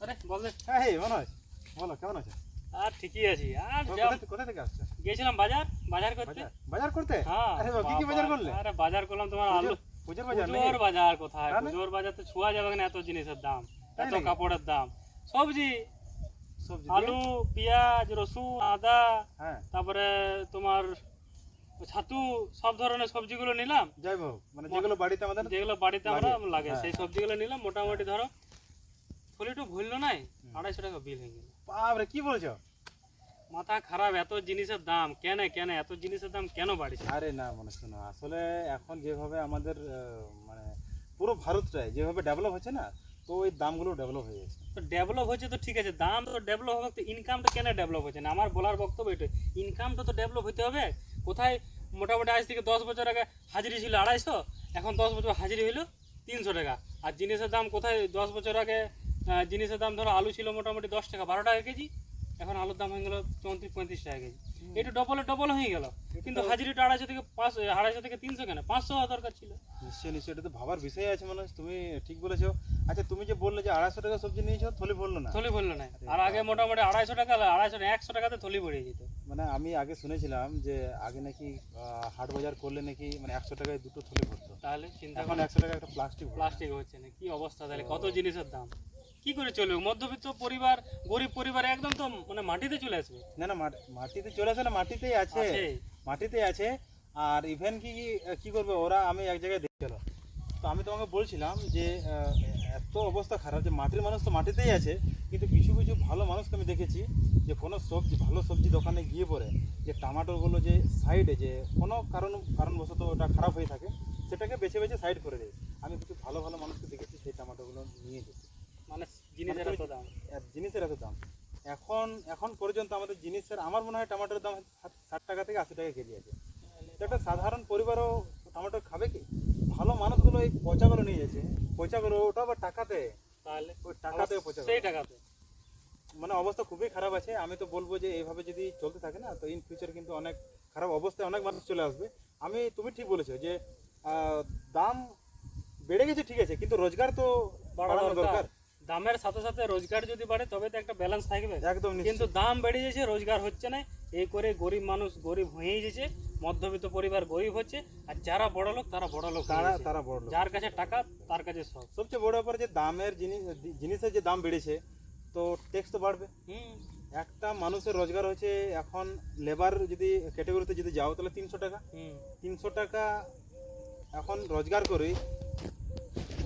আরে বল রে। হ্যাঁ হে মনোজ, বলো কেমন আছো? আর ঠিকই আছি। আর কোথা থেকে আসছো? গেছিলাম বাজার করতে। বাজার করতে? হ্যাঁ। আরে বাবা, কি কি বাজার করলে? আরে বাজার করলাম তোমার আলু। পুজোর বাজার নাকি? পুজোর বাজার কোথায়? তাহলে? পুজোর বাজার তো ছোঁয়া যাবে না, এত জিনিসের দাম, তাই এত নাকি? কাপড়ের দাম, সবজি, সবজি আলু, পেঁয়াজ, রসুন, আদা, হ্যাঁ তারপরে তোমার ছাতু, সব ধরনের সবজিগুলো নিলাম। যাই হোক, মানে যেগুলো বাড়িতে আমাদের যেগুলো বাড়িতে আমরা লাগে হ্যাঁ। সেই সবজিগুলো নিলাম। মোটামুটি ধরো থলিটু ভুললো নাই, 250 টাকা বিল হয়ে গেল। বাপরে, কি বলছো? মাথা খারাপ, এত জিনিসের দাম কেন এত জিনিসের দাম কেন বাড়ছে? আরে না মনে শোনো, আসলে এখন যেভাবে আমাদের মানে পুরো ভারতটাই যেভাবে ডেভেলপ হচ্ছে না, তো ওই দামগুলো ডেভেলপ হয়ে যাচ্ছে। তো ডেভেলপ হচ্ছে তো ঠিক আছে, দাম তো ডেভেলপ হবে, তো ইনকামটা কেন ডেভেলপ হচ্ছে না? আমার বলার বক্তব্য এটা, ইনকামটা তো ডেভেলপ হতে হবে। কোথায় মোটামুটি আজ থেকে 10 বছর আগে হাজিরি ছিল 250, এখন 10 বছর হাজিরি হইলো 300 টাকা। আর জিনিসের দাম কোথায় 10 বছর আগে জিনিসের দাম ধরো আলু ছিল মোটামুটি 10 টাকা 12 টাকা কেজি, এখন আলুর দাম হয়ে গেল 34-35 টাকা কেজি। এটা ডবল হয়ে গেল, কিন্তু হাজিরিটা 250 থেকে 250 থেকে 300 কেন? 500 হওয়া দরকার ছিল। নিশ্চয়ই নিশ্চয়ই, এটা তো ভাবার বিষয় আছে মনে হয়, তুমি ঠিক বলেছো। আচ্ছা, তুমি যে বললে যে 250 টাকা সবজি নিয়েছো, থলি ভরলো না? থলি বললো না, আর আগে মোটামুটি 250 টাকা 100 টাকাতে থলি ভরে যেত। মানে আমি আগে শুনেছিলাম যে আগে নাকি হাট বাজার করলে নাকি মানে 100 টাকায় দুটো থলি ভরতো, তাহলে চিন্তা এখন করো, 100 টাকা একটা প্লাস্টিক। প্লাস্টিক হচ্ছে না, কি অবস্থা তাহলে, কত জিনিসের দাম কি করে চলবে? মধ্যবিত্ত পরিবার, গরিব পরিবার একদম তো মানে মাটিতে চলে আসবে। না না, মাটিতে চলে আসে না, মাটিতেই আছে, মাটিতেই আছে। আর ইভেন কি কি করবে ওরা, আমি এক জায়গায় দেখছিল, তো আমি তোমাকে বলছিলাম যে এত অবস্থা খারাপ যে মাটির মানুষ তো মাটিতেই আছে, কিন্তু কিছু কিছু ভালো মানুষকে আমি দেখেছি যে কোনো সবজি ভালো সবজি দোকানে গিয়ে পরে যে টমাটোগুলো যে সাইডে যে কোনো কারণবশত ওটা খারাপ হয়ে থাকে, সেটাকে বেছে বেছে সাইড করে দেয়। আমি কিছু ভালো ভালো মানুষকে দেখেছি সেই টমাটোগুলো নিয়ে যেতে। মানে জিনিসের এত দাম, জিনিসের এত দাম। এখন এখন পর্যন্ত আমাদের জিনিসের, আমার মনে হয় টমাটোর দাম 60 টাকা থেকে 80 টাকা কেজি আছে। তো একটা সাধারণ পরিবারও টমেটো খাবে কি? ভালো মানুষগুলো এই পচাগুলো নিয়ে যাচ্ছে, পচাগুলো ওটা আবার টাকাতে, তাহলে ওই টাকাতে পচা, সেই টাকাতে মানে অবস্থা খুবই খারাপ আছে। আমি তো বলবো যে এইভাবে যদি চলতে থাকে না, তো ইন ফিউচার কিন্তু অনেক খারাপ অবস্থায় অনেক মানুষ চলে আসবে। তুমি ঠিক বলেছো যে দাম বেড়ে গেছে ঠিক আছে, কিন্তু রোজগার তো বাড়ানো দরকার। দামের সাথে সাথে রোজগার যদি বাড়ে তবে তো একটা ব্যালেন্স থাকবে। একদম কিন্তু দাম বেড়ে যাচ্ছে, রোজগার হচ্ছে না, এই করে গরিব মানুষ গরিব হয়েই যাচ্ছে, মধ্যবিত্ত পরিবার গরিব হচ্ছে, আর যারা বড় লোক তারা বড় লোক, তারা বড় লোক। যার কাছে টাকা তার কাছে সব। সবচেয়ে বড় ব্যাপার যে দামের জিনিসের যে দাম বেড়েছে, তো ট্যাক্স তো বাড়বে। একটা মানুষের রোজগার হচ্ছে এখন, লেবার যদি ক্যাটাগরিতে যদি যাও তাহলে 300 টাকা, 300 টাকা এখন রোজগার করে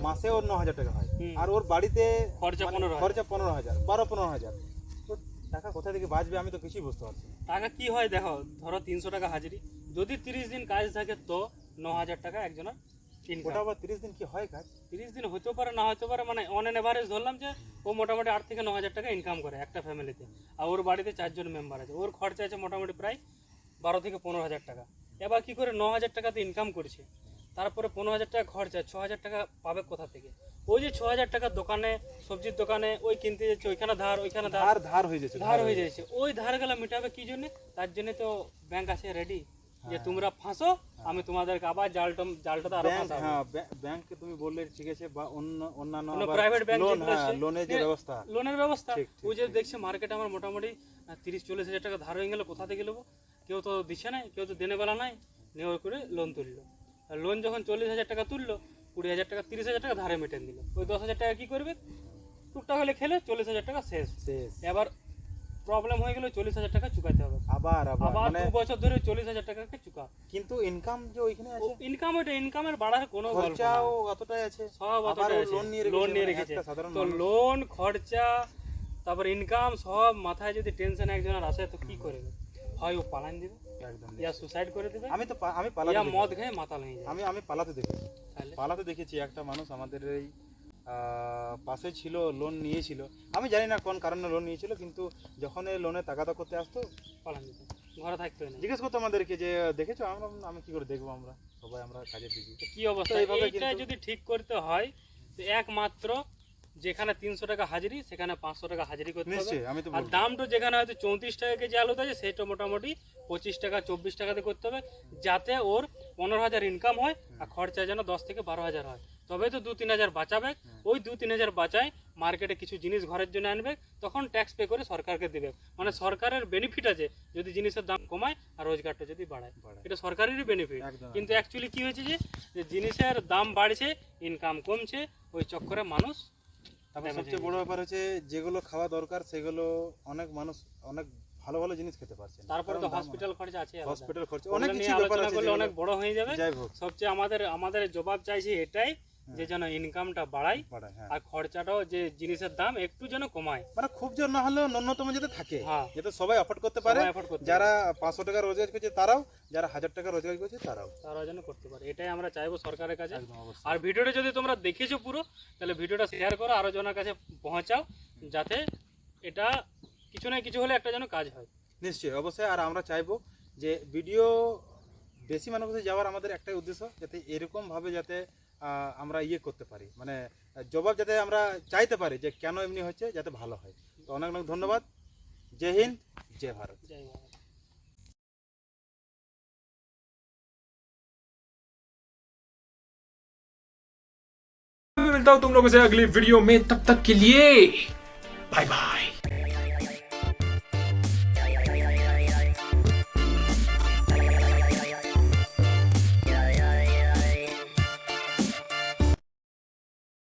মাসে ওর 9,000 টাকা হয়, আর ওর বাড়িতে খরচা 15,000, 12-15,000। তো টাকা কোথা থেকে বাঁচবে আমি তো কিছুই বুঝতে পারছি না। টাকা কি হয় দেখো, ধরো 300 টাকা হাজিরি, যদি 30 দিন কাজ থাকে তো 9,000 টাকা একজনের ইনকাম। ওটা আবার 30 দিন কি হয় কাজ? 30 দিন হতেও পারে না হতে পারে, মানে অন এন এভারেজ ধরলাম যে ও মোটামুটি 8 থেকে 9,000 টাকা ইনকাম করে একটা ফ্যামিলিতে, আর ওর বাড়িতে 4 জন মেম্বার আছে, ওর খরচা আছে মোটামুটি প্রায় 12 থেকে 15,000 টাকা। এবার কি করে 9,000 টাকাতে ইনকাম করছে, তারপরে 15,000 টাকা খরচা, 6,000 টাকা পাবে কোথা থেকে? ওই যে 6,000 টাকা দোকানে, সবজির দোকানে ওই কিনতে যাচ্ছে, ওইখানে ধার, ওইখানে ধার হয়ে যাচ্ছে, ধার হয়ে যাচ্ছে। ওই ধারগুলো মেটাবে কি জন্য? তার জন্য তো ব্যাংক আছে রেডি যে তোমরা ফাঁসো, আমি তোমাদেরকে আবার জালটাতে আরো ফাঁসাবো। হ্যাঁ, ব্যাংকে তুমি বললে ঠিক আছে, বা অন্যান্য প্রাইভেট ব্যাংক লোনের যে ব্যবস্থা, লোনের ব্যবস্থা, ওই যে দেখছে মার্কেটে আমার মোটামুটি 30-40 হাজার টাকা ধার হয়ে গেল, কোথা থেকে নেবো? কেউ তো দিচ্ছে না, কেউ তো দেনে বেলা নাই, নেওয়ার করে লোন তুললো। আর লোন যখন 40,000 টাকা তুললো, 20,000 টাকা 30,000 টাকা ধারে মেটেন দিল, ওই 10,000 টাকা কি করবে? টুকটাক হলে খেলে 40,000 টাকা শেষ। এবার প্রবলেম হয়ে গেল, 40,000 টাকা চুকাতে হবে, আবার মানে 2 বছর ধরে 40,000 টাকাকে চুকা। কিন্তু ইনকাম যে ওইখানে আছে, ইনকাম ওইটা ইনকামের বাড়ার কোনো খরচাও অতটাই আছে, সব অতটাই আছে, লোন নিয়ে রেখেছে। তো লোন, খরচা, তারপর ইনকাম সব মাথায় যদি টেনশন একজনের আসে, তো কি করবে? হয় ও পালান দিবে, একদম, ইয়া সুসাইড করে দিবে, আমি পালাতে, মদ খেয়ে মাতাল হয়ে যায়। আমি পালাতে দেখেছি একটা মানুষ আমাদের এই পাশে ছিল, লোন নিয়েছিল, আমি জানি না কোন কারণে লোন নিয়েছিল, কিন্তু যখন এই লোনে তাগাদা করতে আসতো পালান দিত, ঘরে থাকতো না। জিজ্ঞেস করতো আমাদেরকে যে দেখেছো, আমি কি করে দেখবো, আমরা সবাই আমরা কাজে দিই। কি অবস্থা? এইটা যদি ঠিক করতে হয় তো একমাত্র যেখানে 300 টাকা হাজিরি সেখানে 500 টাকা হাজিরি করতে হবে। আর দামটা যেখানে হয়তো 34 টাকা কেজি আলু আছে, সেটা মোটামুটি 25 টাকা 24 টাকাতে করতে হবে, যাতে ওর 15,000 ইনকাম হয় আর খরচা যেন 10 থেকে 12,000 হয়। তবে তো 2-3 হাজার বাঁচাবে। ওই 2-3 হাজার বাঁচায় মার্কেটে কিছু জিনিস ঘরের জন্য আনবে, তখন ট্যাক্স পে করে সরকারকে দেবে। মানে সরকারের বেনিফিট আছে যদি জিনিসের দাম কমায় আর রোজগারটা যদি বাড়ায়, এটা সরকারেরই বেনিফিট। একদম। কিন্তু অ্যাকচুয়ালি কি হয়েছে যে জিনিসের দাম বাড়ছে, ইনকাম কমছে, ওই চক্করে মানুষ। তারপর সবচেয়ে বড় ব্যাপার হচ্ছে যেগুলো খাওয়া দরকার সেগুলো অনেক মানুষ অনেক ভালো ভালো জিনিস খেতে পারছে না। তারপরে তো হসপিটাল খরচা আছে, হসপিটাল খরচা ওগুলো অনেক নিয়ে কিছু ব্যাপার আলোচনা আছে করলে যেগুলো- অনেক বড় হয়ে যাবে। যাই হোক, সবচেয়ে আমাদের জবাব চাইছি এটাই যে যেন ইনকামটা বাড়ায় বাড়ায়, হ্যাঁ। আর খরচাটাও যে জিনিসের দাম একটু যেন কমায়। মানে খুব জোর না হলেও ন্যূনতম যাতে থাকে, হ্যাঁ। যাতে সবাই অ্যাফোর্ড করতে পারে। সবাই afford করতে যারা 500 টাকা রোজগার করছে তারাও, যারা 1000 টাকা রোজগার করছে তারাও। তারা যেন করতে পারে, এটাই আমরা চাইবো সরকারের কাছে। একদম অবশ্যই। আর ভিডিওটা যদি তোমরা দেখেছো পুরো, তাহলে ভিডিওটা শেয়ার করো, আরো জনের কাছে পৌঁছাও, যাতে এটা কিছু না কিছু হলে একটা যেন কাজ হয়। নিশ্চয়ই, অবশ্যই। আর আমরা চাইবো যে ভিডিও বেশি মানুষের কাছে যাওয়ার আমাদের একটাই উদ্দেশ্য, যাতে এরকম ভাবে যাতে আমরা ইয়ে করতে পারি, মানে জবাব যাতে আমরা চাইতে পারি যে কেন এমনি হচ্ছে, যাতে ভালো হয়। তো অনেক অনেক ধন্যবাদ। জয় হিন্দ, জয় ভারত। জয় বাবা। मैं मिलता हूं तुम लोगों से अगली वीडियो में, तब तक के लिए बाय बाय।